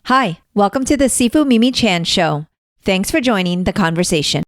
Hi, welcome to the Sifu Mimi Chan Show. Thanks for joining the conversation.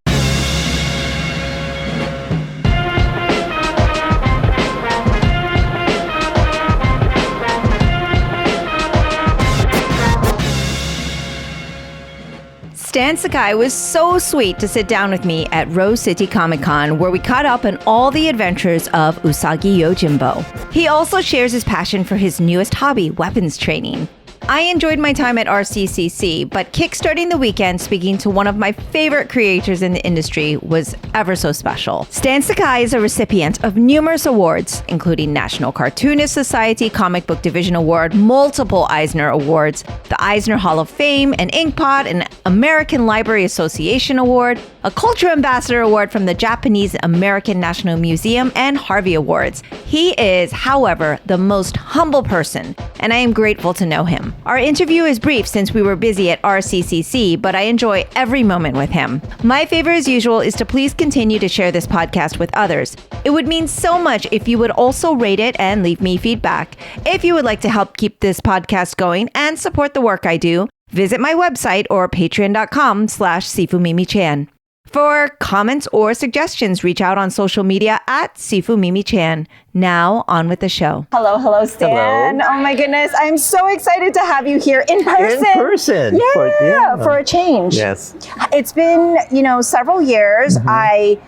Stan Sakai was so sweet to sit down with me at Rose City Comic Con, where we caught up on all the adventures of Usagi Yojimbo. He also shares his passion for his newest hobby, weapons training. I enjoyed my time at RCCC, but kickstarting the weekend speaking to one of my favorite creators in the industry was ever so special. Stan Sakai is a recipient of numerous awards, including National Cartoonist Society Comic Book Division Award, multiple Eisner Awards, the Eisner Hall of Fame, an Inkpot, an American Library Association Award, a Culture Ambassador Award from the Japanese American National Museum, and Harvey Awards. He is, however, the most humble person, and I am grateful to know him. Our interview is brief since we were busy at RCCC, but I enjoy every moment with him. My favor, as usual, is to please continue to share this podcast with others. It would mean so much if you would also rate it and leave me feedback. If you would like to help keep this podcast going and support the work I do, visit my website or patreon.com/SifuMimiChan. For comments or suggestions, reach out on social media at Sifu Mimi Chan. Now, on with the show. Hello, Stan. Hello. Oh my goodness, I'm so excited to have you here in person. In person. For a change. Yes. It's been, several years. I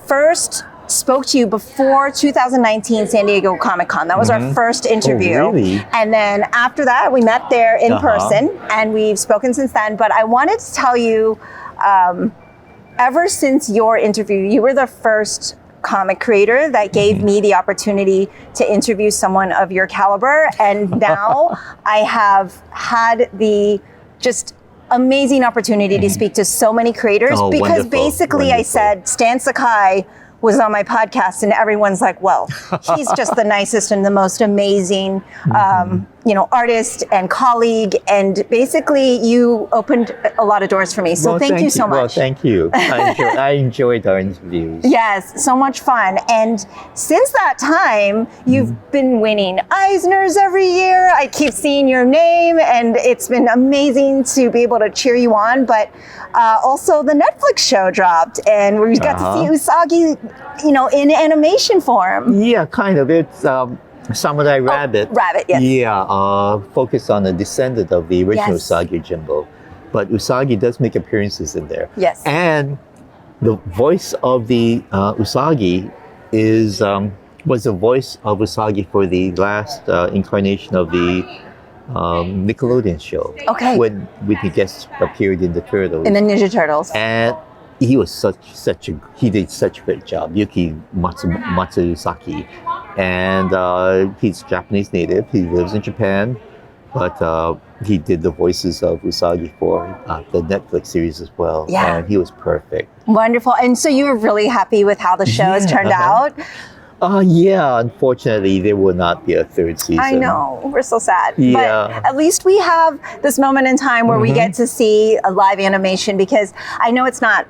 first spoke to you before 2019 San Diego Comic-Con. That was our first interview. Oh, really? And then after that, we met there in person, and we've spoken since then. But I wanted to tell you, ever since your interview, you were the first comic creator that gave me the opportunity to interview someone of your caliber. And now I have had the just amazing opportunity to speak to so many creators because basically I said, Stan Sakai was on my podcast, and everyone's like, well, he's just the nicest and the most amazing, artist and colleague. And basically you opened a lot of doors for me. So thank you so much. Well, thank you. I enjoyed our interviews. Yes, so much fun. And since that time, you've been winning Eisners every year. I keep seeing your name, and it's been amazing to be able to cheer you on. But also the Netflix show dropped, and we got to see Usagi, in animation form. Yeah, kind of. It's Samurai Rabbit. Rabbit, yes. Yeah, focused on a descendant of the original Usagi Yojimbo. But Usagi does make appearances in there. Yes. And the voice of the Usagi was the voice of Usagi for the last incarnation of the Nickelodeon show. Okay. When he guest appeared in the Turtles. In the Ninja Turtles. And he was he did such a great job, Yuki Matsuzaki. And he's Japanese native. He lives in Japan, but he did the voices of Usagi for the Netflix series as well. Yeah. And he was perfect. Wonderful. And so you were really happy with how the show has turned out? Yeah, unfortunately, there will not be a third season. I know, we're so sad. Yeah. But at least we have this moment in time where we get to see a live animation, because I know it's not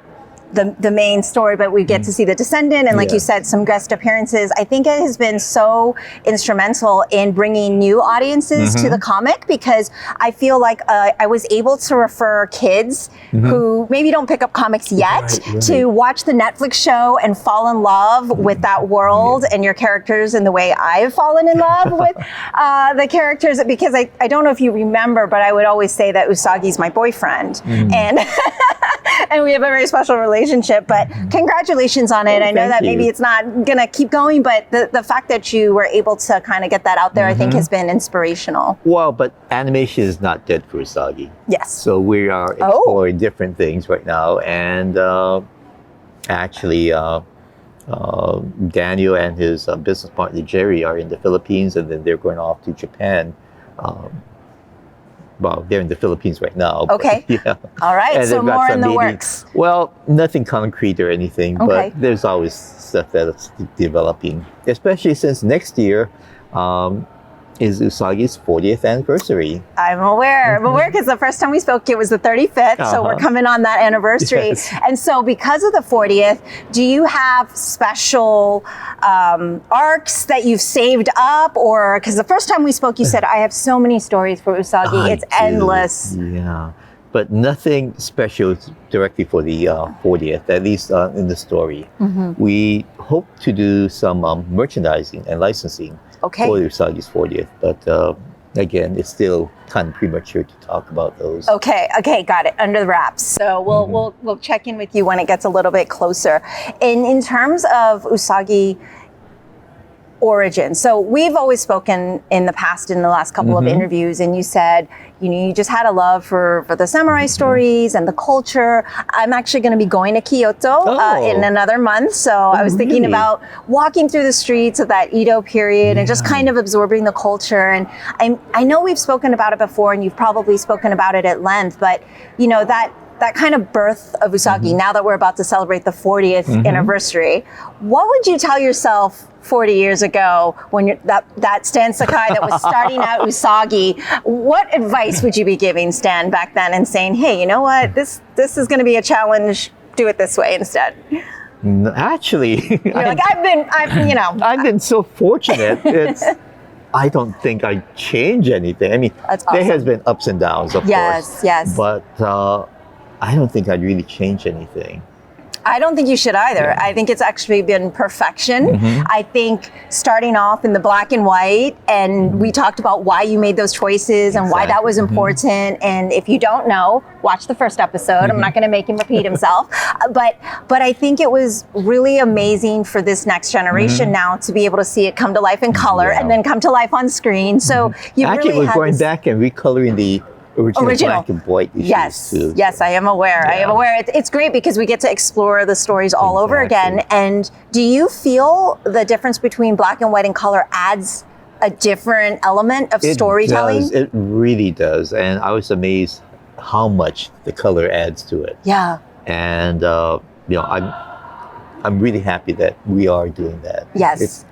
the main story, but we get to see the descendant and, like you said, some guest appearances. I think it has been so instrumental in bringing new audiences to the comic, because I feel like I was able to refer kids who maybe don't pick up comics yet to watch the Netflix show and fall in love with that world and your characters, and the way I've fallen in love with the characters, because I don't know if you remember, but I would always say that Usagi's my boyfriend, and and we have a very special relationship. But congratulations on it. I know that maybe it's not gonna keep going, but the fact that you were able to kind of get that out there, I think, has been inspirational. Well, but animation is not dead for Usagi. Yes. So we are exploring different things right now, and actually Daniel and his business partner Jerry are in the Philippines, and then they're going off to Japan. Well, they're in the Philippines right now. Okay. But, yeah. All right. And so more in the works. Well, nothing concrete or anything, but there's always stuff that's developing, especially since next year, is Usagi's 40th anniversary. I'm aware because the first time we spoke, it was the 35th. So we're coming on that anniversary. Yes. And so because of the 40th, do you have special arcs that you've saved up? Or because the first time we spoke, you said, I have so many stories for Usagi. It's endless. Yeah. But nothing special directly for the 40th, at least in the story. We hope to do some merchandising and licensing for Usagi's 40th, but again, it's still kind of premature to talk about those. Okay, got it. Under the wraps. So we'll check in with you when it gets a little bit closer. In terms of Usagi origin. So we've always spoken in the past, in the last couple of interviews, and you said, you just had a love for the samurai stories and the culture. I'm actually going to be going to Kyoto in another month. So I was thinking about walking through the streets of that Edo period and just kind of absorbing the culture. And I know we've spoken about it before, and you've probably spoken about it at length, but that kind of birth of Usagi, now that we're about to celebrate the 40th anniversary, what would you tell yourself 40 years ago when you're that Stan Sakai that was starting out Usagi? What advice would you be giving Stan back then and saying, hey, you know what, this is going to be a challenge, do it this way instead? Actually, you're like, I've been so fortunate. I don't think I change anything. I mean, there has been ups and downs, of course. Yes. But I don't think I'd really change anything. I don't think you should either. I think it's actually been perfection. I think starting off in the black and white, and we talked about why you made those choices and why that was important. And if you don't know, watch the first episode. I'm not going to make him repeat himself. But I think it was really amazing for this next generation now to be able to see it come to life in color and then come to life on screen. So you actually really we're going back and recoloring the original black and white issues too. Yes, I am aware. I am aware. It's great because we get to explore the stories all over again. And do you feel the difference between black and white and color adds a different element of storytelling? It really does. And I was amazed how much the color adds to it. Yeah. And I'm really happy that we are doing that. Yes.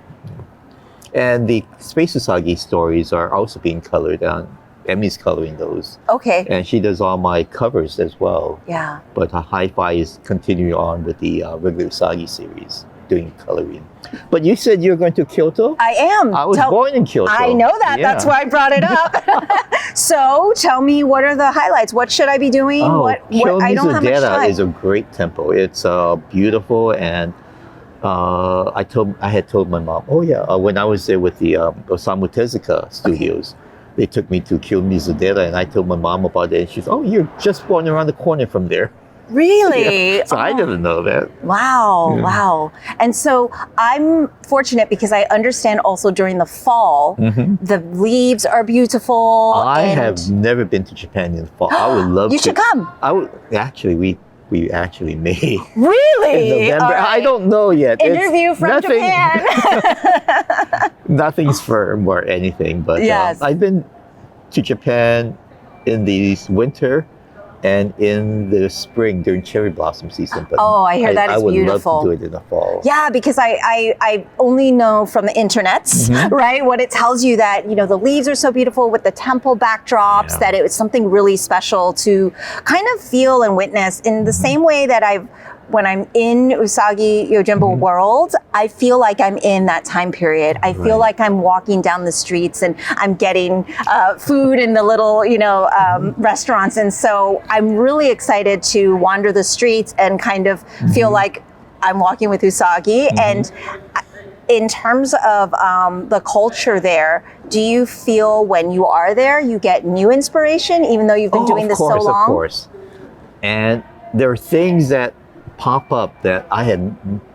And the Space Usagi stories are also being colored on. Emmy's coloring those. Okay. And she does all my covers as well. Yeah. But Hi-Fi is continuing on with the regular Usagi series, doing coloring. But you said you're going to Kyoto? I am. I was born in Kyoto. I know that. Yeah. That's why I brought it up. So tell me, what are the highlights? What should I be doing? I don't have much time. Is a great temple. It's beautiful, and I had told my mom, when I was there with the Osamu Tezuka studios, they took me to Kiyomizu-dera, and I told my mom about it. And she's, you're just born around the corner from there. Really? So I didn't know that. Wow. And so I'm fortunate because I understand also during the fall, the leaves are beautiful. I have never been to Japan in the fall. I would love to. You should come. I would actually. We actually may. Really? In November. Right. I don't know yet. Interview from Japan. Nothing's firm or anything, but yes. I've been to Japan in the winter and in the spring during cherry blossom season. But I hear that is beautiful. I would love to do it in the fall. Yeah, because I only know from the internets, right? What it tells you that, the leaves are so beautiful with the temple backdrops, that it was something really special to kind of feel and witness in the same way that when I'm in Usagi Yojimbo world, I feel like I'm in that time period. I feel like I'm walking down the streets and I'm getting food in the little, restaurants. And so I'm really excited to wander the streets and kind of feel like I'm walking with Usagi. And in terms of the culture there, do you feel when you are there, you get new inspiration, even though you've been doing this so long? Of course. And there are things that pop up that I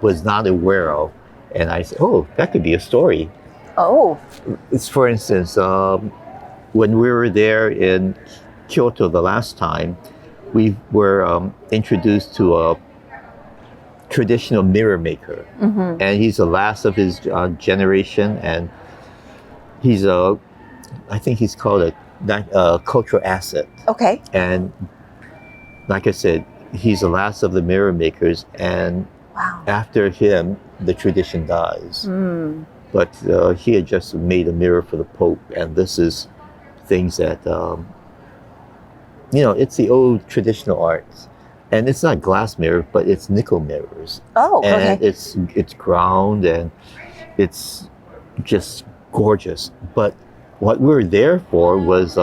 was not aware of, and I said, that could be a story. It's, for instance, when we were there in Kyoto the last time, we were introduced to a traditional mirror maker, and he's the last of his generation, and he's I think he's called a cultural asset. Okay. And like I said, he's the last of the mirror makers, and after him, the tradition dies. but he had just made a mirror for the Pope, and this is things that it's the old traditional arts, and it's not glass mirror, but it's nickel mirrors. Oh, and okay. it's ground, and it's just gorgeous. But what we were there for was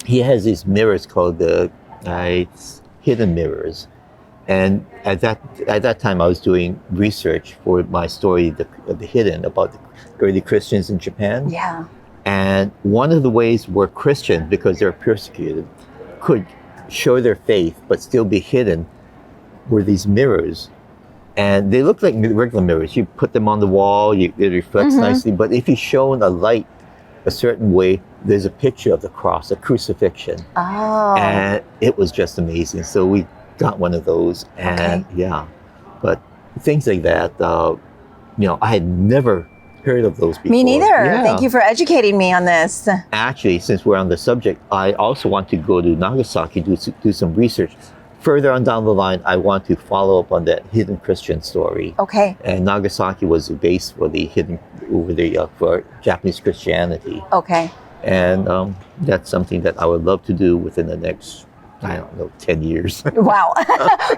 he has these mirrors called the hidden mirrors. And at that time, I was doing research for my story, the Hidden, about the early Christians in Japan. Yeah. And one of the ways where Christians, because they're persecuted, could show their faith but still be hidden were these mirrors. And they look like regular mirrors. You put them on the wall, it reflects nicely. But if you shone a light a certain way, there's a picture of the cross, a crucifixion. Oh. And it was just amazing. So we got one of those, and but things like that, I had never heard of those before. Me neither. Yeah. Thank you for educating me on this. Actually, since we're on the subject, I also want to go to Nagasaki, do some research. Further on down the line, I want to follow up on that hidden Christian story. Okay. And Nagasaki was the base for the hidden for Japanese Christianity. Okay. And that's something that I would love to do within the next, 10 years. Wow.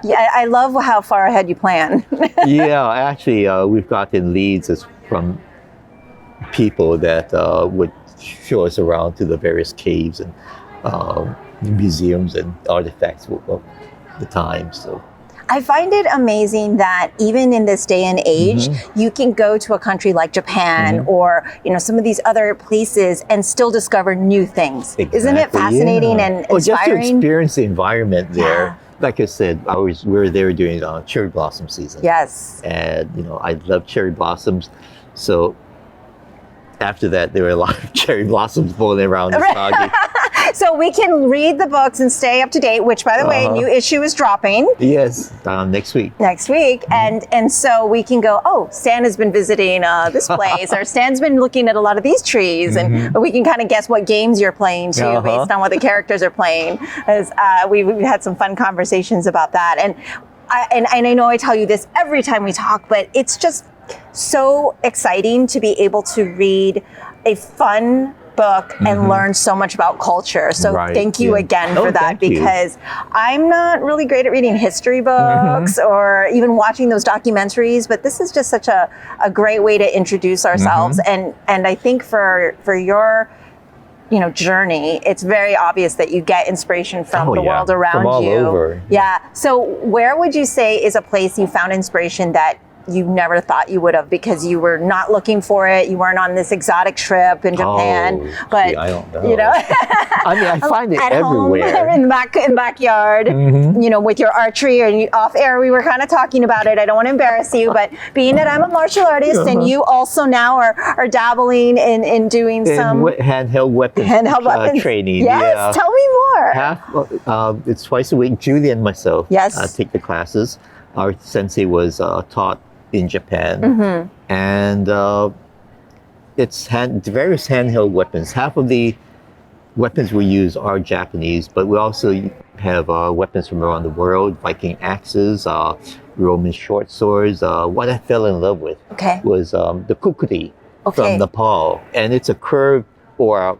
Yeah, I love how far ahead you plan. Yeah, actually, we've gotten leads from people that would show us around to the various caves and museums and artifacts of the time. So I find it amazing that even in this day and age, you can go to a country like Japan or some of these other places and still discover new things. Exactly, Isn't it fascinating and inspiring? Just to experience the environment there. Yeah. Like I said, we were there during cherry blossom season. Yes. And I love cherry blossoms. So after that, there were a lot of cherry blossoms floating around Usagi. So we can read the books and stay up to date, which, by the way, new issue is dropping. Yes, next week. Next week. And so we can go, oh, Stan has been visiting this place, or Stan's been looking at a lot of these trees, and we can kind of guess what games you're playing too, based on what the characters are playing. As we've had some fun conversations about that. And I know I tell you this every time we talk, but it's just so exciting to be able to read a fun book and learn so much about culture. So thank you again for that, because I'm not really great at reading history books or even watching those documentaries, but this is just such a great way to introduce ourselves. And I think for your journey, it's very obvious that you get inspiration from the world around from all you. Over. Yeah. So where would you say is a place you found inspiration that you never thought you would have, because you were not looking for it, you weren't on this exotic trip in Japan, but I don't know. I mean, I find it at everywhere. home, in the backyard, with your archery, and off air we were kind of talking about it. I don't want to embarrass you, but being that I'm a martial artist and you also now are dabbling in doing some handheld weapons training. Yes, tell me more. It's twice a week. Julie and myself take the classes. Our sensei was taught in Japan, and it's various handheld weapons. Half of the weapons we use are Japanese, but we also have weapons from around the world: Viking axes, Roman short swords. What I fell in love with was the kukri from Nepal, and it's a curved or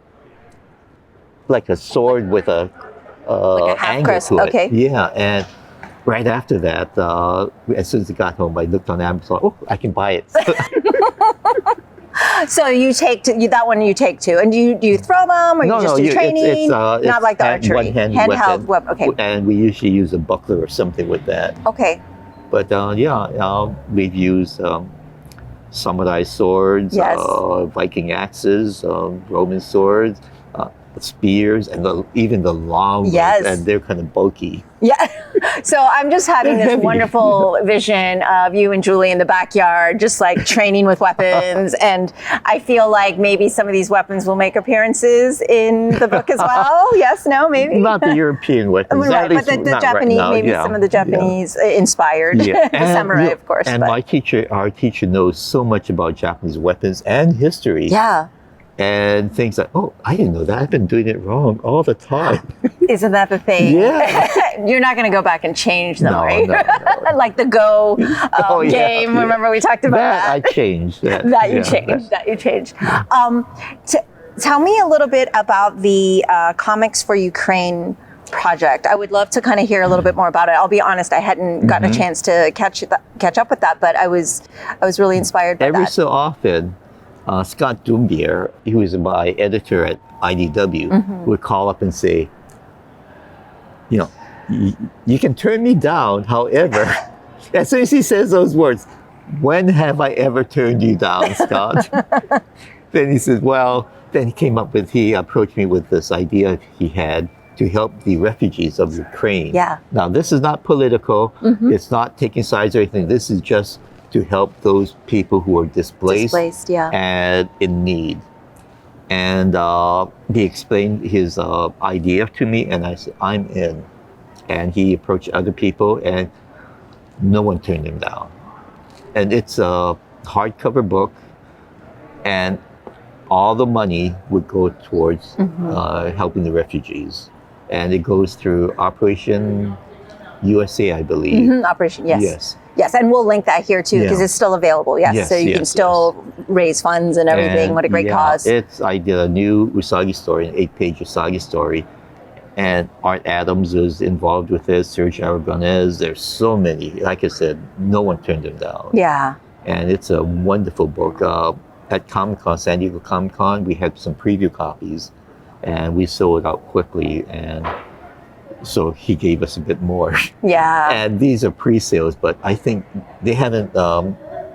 like a sword with a like a half angle crest. to it. Okay. Yeah, and right after that, as soon as I got home, I looked on Amazon. Oh, I can buy it. So you take that one. You take two, and do you throw them, or you just do training? It's not like the archery. Handheld weapon. Okay. And we usually use a buckler or something with that. Okay. But we've used samurai swords, Viking axes, Roman swords, spears, and even the long ones, and they're kind of bulky. Yeah. So I'm just having this wonderful vision of you and Julie in the backyard, just like training with weapons. And I feel like maybe some of these weapons will make appearances in the book as well. Yes, no, maybe? Not the European weapons. Right, but the Japanese, maybe some of the Japanese inspired. The samurai, of course. And our teacher knows so much about Japanese weapons and history. Yeah. And things like, oh, I didn't know that. I've been doing it wrong all the time. Isn't that the thing? Yeah. You're not going to go back and change them, No, right? no. Like the Go Yeah, game. yeah. Remember we talked about that? I changed. That You changed. Tell me a little bit about the Comics for Ukraine project. I would love to kind of hear a little bit more about it. I'll be honest, I hadn't gotten a chance to catch up with that, but I was really inspired by Every that. so often, Scott Dumbier, who is my editor at IDW, would call up and say, you can turn me down, however, as soon as he says those words, when have I ever turned you down, Scott? Then he says, then he approached me with this idea he had to help the refugees of Ukraine. Yeah. Now, this is not political. It's not taking sides or anything. This is just to help those people who are displaced and in need. And he explained his idea to me, and I said, I'm in. And he approached other people, and no one turned him down. And it's a hardcover book, and all the money would go towards helping the refugees. And it goes through Operation USA, I believe. Operation, yes. Yes, and we'll link that here too, because it's still available. Yes, so you can still raise funds and everything. And what a great cause. I did a new Usagi story, an 8-page Usagi story. And Art Adams is involved with it, Serge Aragonés. There's so many. Like I said, no one turned him down. Yeah. And it's a wonderful book. At Comic-Con, San Diego Comic-Con, we had some preview copies, and we sold out quickly. And so he gave us a bit more. Yeah. And these are pre-sales, but I think they haven't,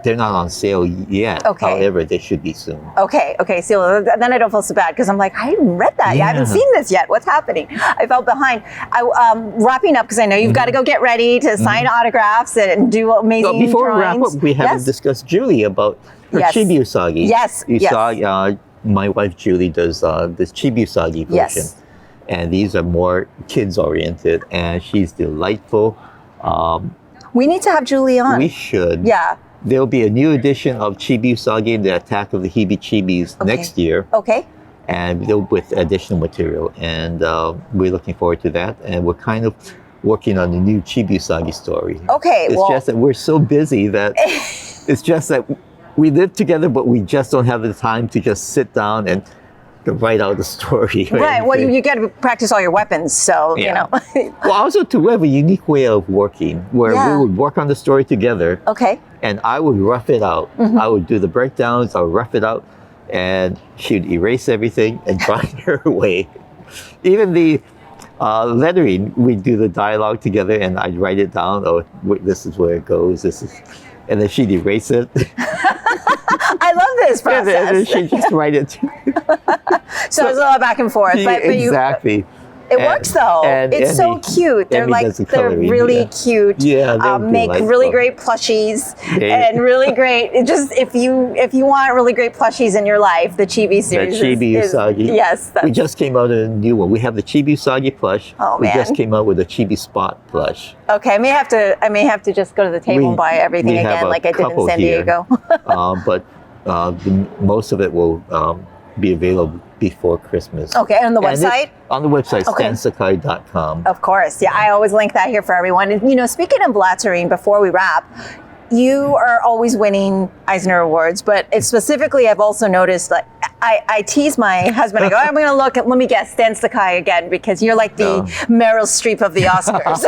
they're not on sale yet. Okay. However, they should be soon. Okay. So then I don't feel so bad, because I'm like, I haven't read that yet. I haven't seen this yet. What's happening? I felt behind. Wrapping up, because I know you've got to go get ready to sign autographs and do amazing Before we drawings. wrap up, we haven't discussed Julie about her Chibi Usagi. Yes. My wife Julie does this Chibi Usagi version. Yes. And these are more kids-oriented, and she's delightful. We need to have Julie on. We should. Yeah. There'll be a new edition of Chibi Usagi and the Attack of the Heebie-Chibis next year. Okay. And with additional material. And we're looking forward to that. And we're kind of working on a new Chibi Usagi story. Okay. It's just that we're so busy that it's just that we live together, but we just don't have the time to just sit down and write out the story. Right. Well, you got to practice all your weapons, so you know. Well, also we have a unique way of working where we would work on the story together. Okay. And I would rough it out. I would do the breakdowns. I would rough it out, and she'd erase everything and find her way. Even the lettering, we'd do the dialogue together, and I'd write it down. Oh, this is where it goes. This is, and then she'd erase it. I love this process. And then she'd just write it. So it's a lot back and forth. But Exactly. It works though. It's so cute. They're they're really cute. Yeah, make really great plushies and really great. It just if you want really great plushies in your life, the Chibi series. The Chibi Usagi. Yes. We just came out with a new one. We have the Chibi Usagi plush. Oh, we just came out with a Chibi Spot plush. Okay, I may have to just go to the table and buy everything again, like I did in San Diego. But most of it will be available before Christmas. Okay, on the website? On the website, stansakai.com. Of course. Yeah, I always link that here for everyone. And, speaking of lettering, before we wrap, you are always winning Eisner Awards, but specifically, I've also noticed that I tease my husband. I go, I'm going to look at, let me guess, Stan Sakai again, because you're like the Meryl Streep of the Oscars.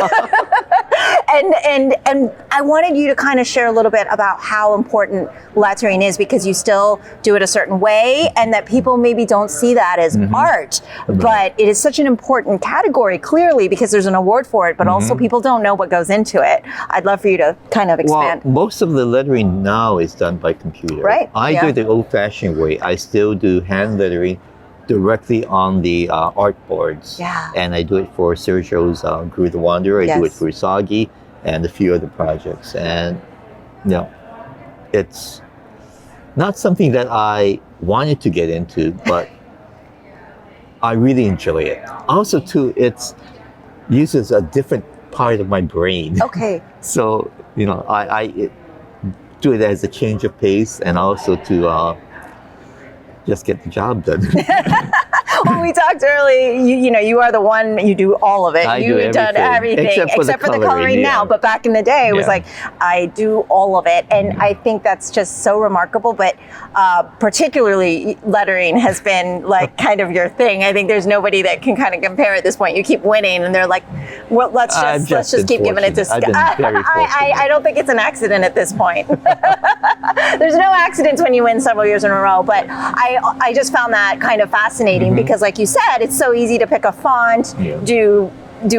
and I wanted you to kind of share a little bit about how important lettering is, because you still do it a certain way, and that people maybe don't see that as art, but it is such an important category, clearly, because there's an award for it, but also people don't know what goes into it. I'd love for you to kind of expand. Well, most of the lettering now is done by computer. Right. I do it the old-fashioned way. I still do hand lettering directly on the art boards. Yeah. And I do it for Sergio's Guru the Wanderer. I do it for Usagi and a few other projects. And, it's not something that I wanted to get into, but I really enjoy it. Also, too, it uses a different part of my brain. Okay. So, I do it as a change of pace, and also to just get the job done. when we talked earlier, you are the one, you do all of it. You've done everything except for the coloring now. But back in the day, it was like, I do all of it. And I think that's just so remarkable. But particularly lettering has been like kind of your thing. I think there's nobody that can kind of compare at this point. You keep winning and they're like, well, let's just keep giving it to Scott. I don't think it's an accident at this point. There's no accidents when you win several years in a row. But I just found that kind of fascinating because like you said, it's so easy to pick a font, do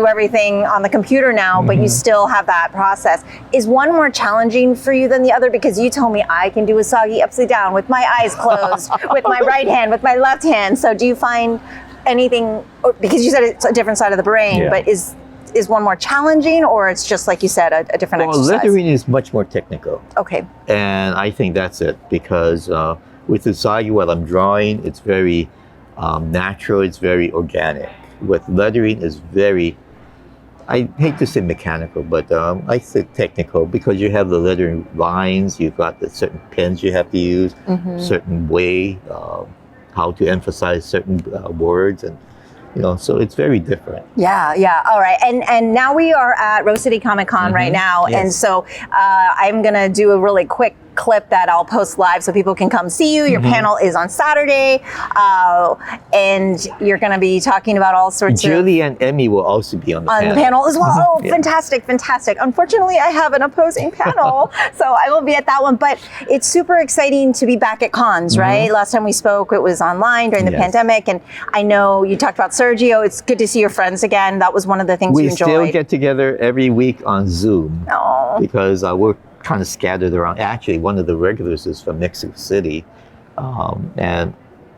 everything on the computer now, but you still have that process. Is one more challenging for you than the other? Because you told me I can do Usagi upside down with my eyes closed, with my right hand, with my left hand. So do you find anything, because you said it's a different side of the brain, but is one more challenging, or it's just like you said, a different exercise? Lettering is much more technical. Okay. And I think that's it, because with Usagi, what I'm drawing, it's very natural, it's very organic. With lettering is very, I hate to say mechanical, but I say technical, because you have the lettering lines, you've got the certain pens you have to use, certain way, how to emphasize certain words, and so it's very different. Yeah. All right. And now we are at Rose City Comic Con right now. Yes. And so I'm going to do a really quick clip that I'll post live so people can come see you. Your panel is on Saturday. And you're going to be talking about all sorts Julie and Emmy will also be on the panel as well. Oh, fantastic. Unfortunately, I have an opposing panel, so I will be at that one. But it's super exciting to be back at cons, right? Last time we spoke, it was online during the pandemic. And I know you talked about Sergio. It's good to see your friends again. That was one of the things you enjoyed. We still get together every week on Zoom because we're kind of scattered around. Actually, one of the regulars is from Mexico City. And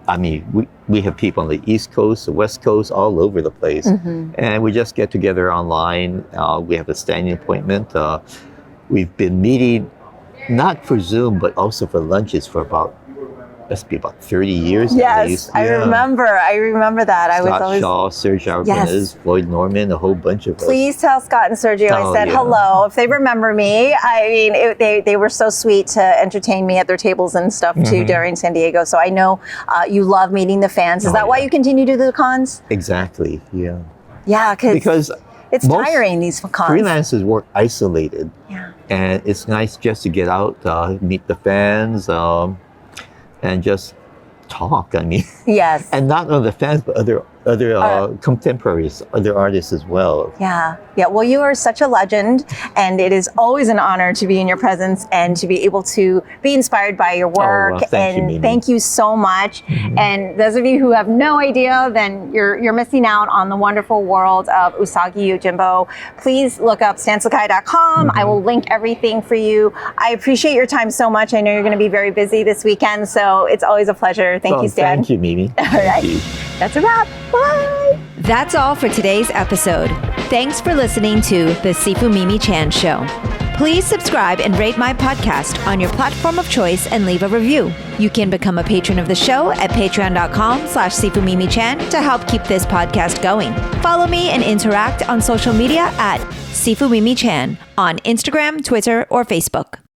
I mean, we have people on the East Coast, the West Coast, all over the place. And we just get together online. We have a standing appointment. We've been meeting, not for Zoom, but also for lunches for must be about 30 years at least. I remember that. Scott Shaw, Serge Aragonés, Floyd Norman, a whole bunch of us. Please tell Scott and Sergio I said hello. If they remember me, I mean, they were so sweet to entertain me at their tables and stuff too during San Diego. So I know you love meeting the fans. Is that why you continue to do the cons? Exactly, yeah. Yeah, because it's tiring, these cons. Freelancers work isolated. Yeah. And it's nice just to get out, meet the fans, and just talk. I mean, yes. And not only the fans, but other contemporaries, other artists as well. Yeah. Well, you are such a legend, and it is always an honor to be in your presence and to be able to be inspired by your work. Thank you so much. And those of you who have no idea, then you're missing out on the wonderful world of Usagi Yojimbo. Please look up stansakai.com. I will link everything for you. I appreciate your time so much. I know you're going to be very busy this weekend, so it's always a pleasure. Thank you, Stan. Thank you, Mimi. All right. That's a wrap. Bye. That's all for today's episode. Thanks for listening to The Sifu Mimi Chan Show. Please subscribe and rate my podcast on your platform of choice and leave a review. You can become a patron of the show at patreon.com/SifuMimiChan to help keep this podcast going. Follow me and interact on social media at Sifu Mimi Chan on Instagram, Twitter, or Facebook.